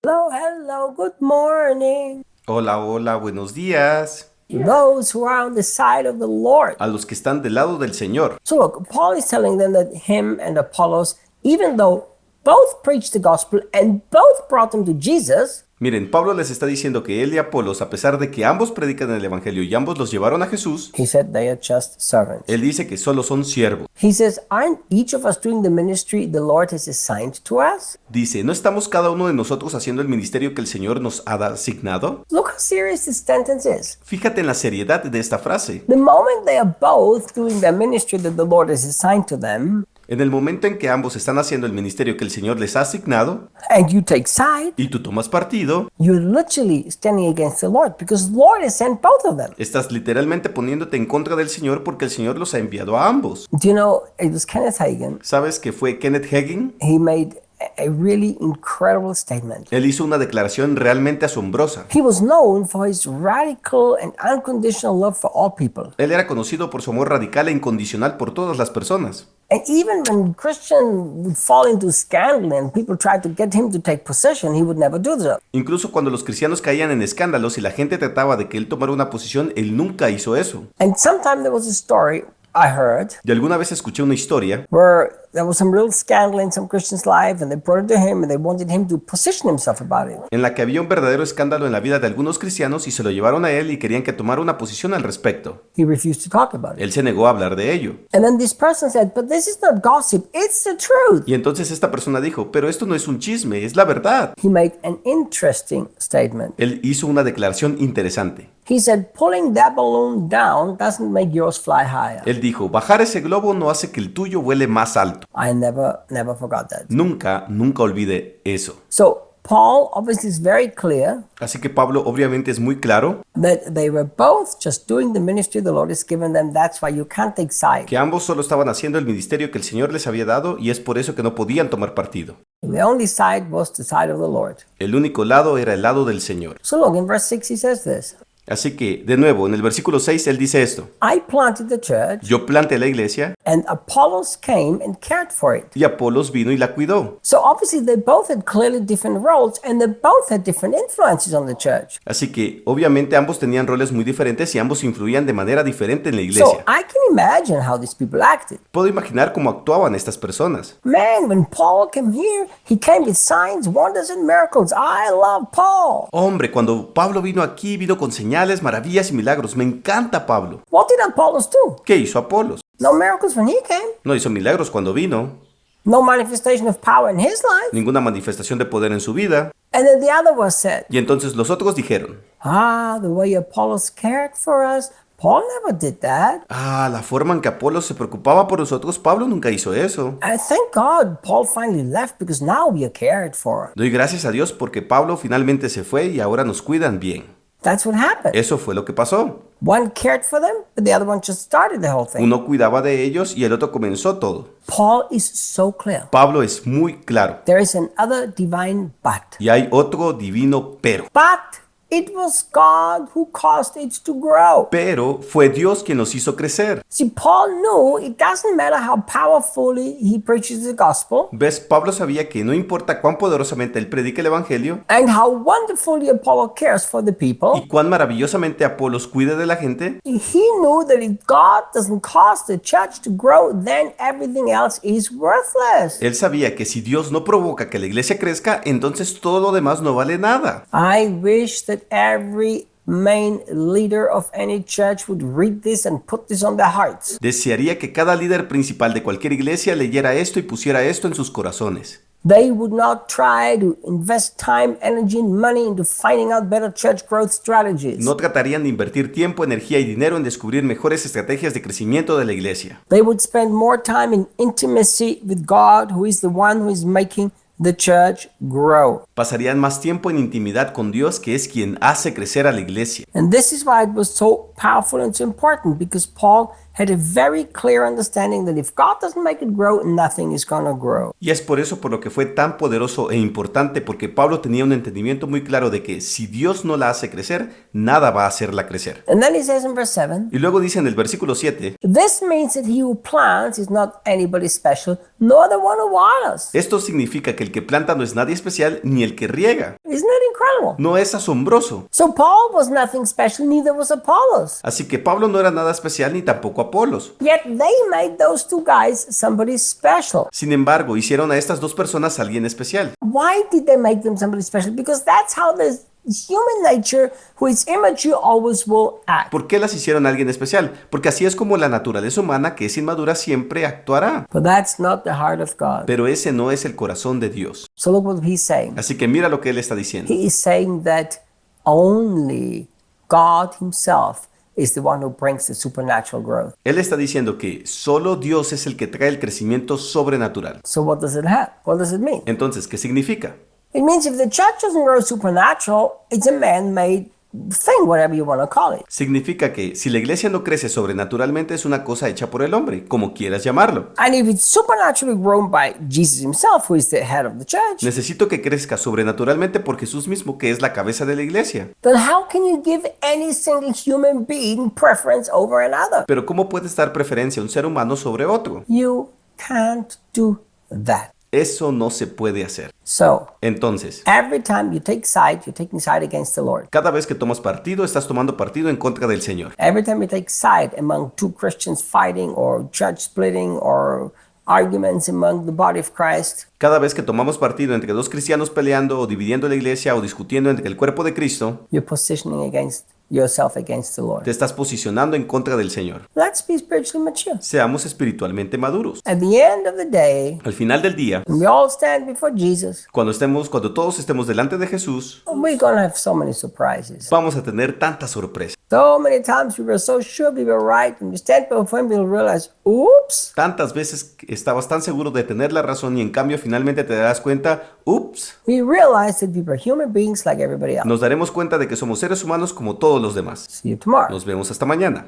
Hello, hello, good morning. Hola, hola, buenos días. To those who are on the side of the Lord. A los que están del lado del Señor. So look, Paul is telling them that him and Apollos, even though both preached the gospel and both brought them to Jesus, Miren, Pablo les está diciendo que él y Apolos, a pesar de que ambos predican el Evangelio y ambos los llevaron a Jesús, he said they are just servants. él dice que solo son siervos. He says, aren't each of us doing the ministry the Lord has assigned to us? Dice, ¿no estamos cada uno de nosotros haciendo el ministerio que el Señor nos ha asignado? Look how serious this sentence is. Fíjate en la seriedad de esta frase. The moment they are both doing the ministry that the Lord has assigned to them, En el momento en que ambos están haciendo el ministerio que el Señor les ha asignado, and you take side, y tú tomas partido, you're literally standing against the Lord because the Lord has sent both of them. estás literalmente poniéndote en contra del Señor porque el Señor los ha enviado a ambos. Do you know, it was Kenneth Hagin. ¿Sabes que fue Kenneth Hagin? He made a really incredible statement. Él hizo una declaración realmente asombrosa. He was known for his radical and unconditional love for all people. Él era conocido por su amor radical e incondicional por todas las personas. And even when Christian would fall into scandal and people tried to get him to take possession, he would never do that. Incluso cuando los cristianos caían en escándalos y la gente trataba de que él tomara una posición, él nunca hizo eso. And sometime there was a story I heard Y alguna vez escuché una historia where there was some real scandal in some Christian's life and they brought it to him and they wanted him to position himself about it. en la que había un verdadero escándalo en la vida de algunos cristianos y se lo llevaron a él y querían que tomara una posición al respecto. He refused to talk about it. Él se negó a hablar de ello. And then this person said, but this is not gossip, it's the truth. Y entonces esta persona dijo, pero esto no es un chisme, es la verdad. He made an interesting statement. Él hizo una declaración interesante. He said, pulling that balloon down doesn't make yours fly higher. Él dijo, bajar ese globo no hace que el tuyo vuele más alto. I never forgot that. Nunca olvide eso. So Paul obviously is very clear Así que Pablo obviamente es muy claro that they were both just doing the ministry the Lord has given them. That's why you can't take sides. que ambos solo estaban haciendo el ministerio que el Señor les había dado y es por eso que no podían tomar partido. The only side was the side of the Lord. El único lado era el lado del Señor. So look, in verse 6 he says this. Así que, de nuevo, en el versículo 6 él dice esto. I planted the church Yo planté la iglesia and Apollos came and cared for it. y Apolos vino y la cuidó. So obviously they both had clearly different roles and they both had different influences on the church. Así que, obviamente, ambos tenían roles muy diferentes y ambos influían de manera diferente en la So iglesia. I can imagine how these people acted. Puedo imaginar cómo actuaban estas personas. Man, when Paul came here, he came with signs, wonders, and miracles. I love Paul. Hombre, cuando Pablo vino aquí, vino con señales, maravillas y milagros. Me encanta Pablo. What did Apollos do? ¿Qué hizo Apolos? No miracles when he came. No hizo milagros cuando vino, No manifestation of power in his life. ninguna manifestación de poder en su vida. And then the other was said, Y entonces los otros dijeron, the way Apollos cared for us, Paul never did that. la forma en que Apolos se preocupaba por nosotros, Pablo nunca hizo eso. And thank God Paul finally left because now we are cared for. Doy gracias a Dios porque Pablo finalmente se fue y ahora nos cuidan bien. That's what happened. Eso fue lo que pasó. One cared for them, but the other one just started the whole thing. Uno cuidaba de ellos y el otro comenzó todo. Paul is so clear. Pablo es muy claro. There is another divine but. Y hay otro divino pero. But it was God who caused it to grow. Pero fue Dios quien los hizo crecer. See, Paul knew it doesn't matter how powerfully he preaches the gospel ¿Ves? Pablo sabía que no importa cuán poderosamente él predique el Evangelio and how wonderfully Apollo cares for the people. y cuán maravillosamente Apolos cuide de la gente. He knew that if God doesn't cause the church to grow, then everything else is worthless. Él sabía que si Dios no provoca que la iglesia crezca, entonces todo lo demás no vale nada. I wish that every main leader of any church would read this and put this on their hearts. Desearía que cada líder principal de cualquier iglesia leyera esto y pusiera esto en sus corazones. They would not try to invest time, energy, and money into finding out better church growth strategies. No tratarían de invertir tiempo, energía y dinero en descubrir mejores estrategias de crecimiento de la iglesia. They would spend more time in intimacy with God, who is the one who is making the church grow. Pasarían más tiempo en intimidad con Dios, que es quien hace crecer a la iglesia. And this is why it was so powerful and so important, because Paul had a very clear understanding that if God doesn't make it grow, nothing is going to grow. Y es por eso por lo que fue tan poderoso e importante, porque Pablo tenía un entendimiento muy claro de que si Dios no la hace crecer, nada va a hacerla crecer. And then he says in verse 7, Y luego dice en el versículo 7, this means that he who plants is not anybody special, nor the one who waters. Esto significa que el que planta no es nadie especial ni el que riega. Isn't that incredible? No es asombroso. So Paul was nothing special, neither was Apollos. Así que Pablo no era nada especial ni tampoco Apolos. Yet they made those two guys somebody special. Sin embargo, hicieron a estas dos personas alguien especial. Why did they make them somebody special? Because that's how the human nature, who is immature, always will act. ¿Por qué las hicieron alguien especial? Porque así es como la naturaleza humana, que es inmadura, siempre actuará. But that's not the heart of God. Pero ese no es el corazón de Dios. So look what he's saying. Así que mira lo que él está diciendo. He is saying that only God himself is the one who brings the supernatural growth. Él está diciendo que solo Dios es el que trae el crecimiento sobrenatural. So what does it have? What does it mean? Entonces, ¿qué significa? It means if the church doesn't grow supernatural, it's a man-made thing, whatever you want to call it. Significa que si la iglesia no crece sobrenaturalmente es una cosa hecha por el hombre, como quieras llamarlo. And if it's supernaturally grown by Jesus himself, who is the head of the church, Necesito que crezca sobrenaturalmente por Jesús mismo, que es la cabeza de la iglesia. then how can you give any single human being preference over another? Pero ¿cómo puedes dar preferencia a un ser humano sobre otro? You can't do that. Eso no se puede hacer. So, Entonces, every time you take side, you're taking side against the Lord. cada vez que tomas partido, estás tomando partido en contra del Señor. Every time you take side among two Christians fighting or church splitting or arguments among the body of Christ, Cada vez que tomamos partido entre dos cristianos peleando o dividiendo la iglesia o discutiendo entre el cuerpo de Cristo, you're positioning against yourself against the Lord. te estás posicionando en contra del Señor. Let's be spiritually mature. Seamos espiritualmente maduros. At the end of the day, Al final del día, when we all stand before Jesus, cuando todos estemos delante de Jesús, we're going to have so many surprises. vamos a tener tantas sorpresas. So many times we were so sure we were right, and we stand before Him, we'll realize, oops, Tantas veces estabas tan seguro de tener la razón y en cambio finalmente te darás cuenta, ups, we realized that we were human beings like everybody else. nos daremos cuenta de que somos seres humanos como todos los demás. See you tomorrow. Nos vemos hasta mañana.